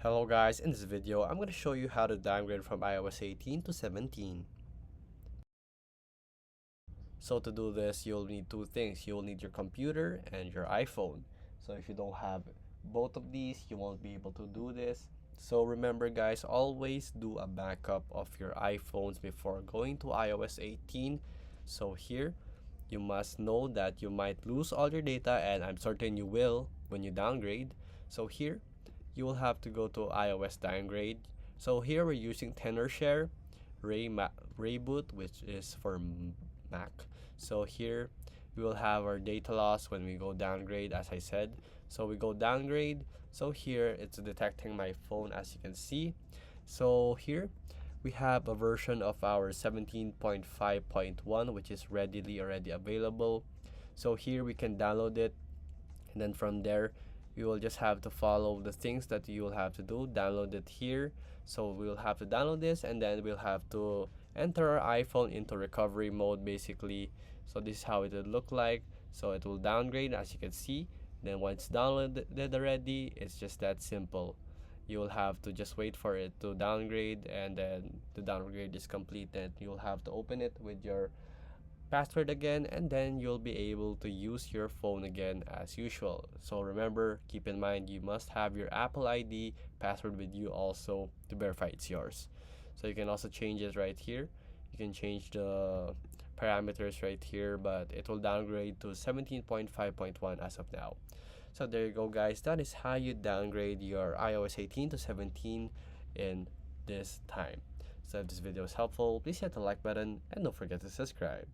Hello guys, in this video I'm going to show you how to downgrade from iOS 18 to 17. So to do this, you'll need two things. You'll need your computer and your iPhone. So if you don't have both of these, you won't be able to do this. So remember guys, always do a backup of your iPhones before going to iOS 18. So here, you must know that you might lose all your data, and I'm certain you will when you downgrade. So here, you will have to go to iOS downgrade. So here we're using TenorShare, Rayboot, which is for Mac. So here we will have our data loss when we go downgrade, as I said. So we go downgrade. So here it's detecting my phone, as you can see. So here we have a version of our 17.5.1, which is readily already available. So here we can download it, and then from there you will just have to follow the things that you will have to do. Download it here. So we'll have to download this, and then we'll have to enter our iPhone into recovery mode basically. So this is how it will look like. So it will downgrade, as you can see. Then once downloaded already, it's just that simple. You will have to just wait for it to downgrade, and then the downgrade is completed. You'll have to open it with your password again, and then you'll be able to use your phone again as usual. So remember, keep in mind, you must have your Apple ID password with you also to verify it's yours. So you can also change it right here. You can change the parameters right here, but it will downgrade to 17.5.1 as of now. So there you go guys, that is how you downgrade your iOS 18 to 17 in this time. So if this video was helpful, please hit the like button and don't forget to subscribe.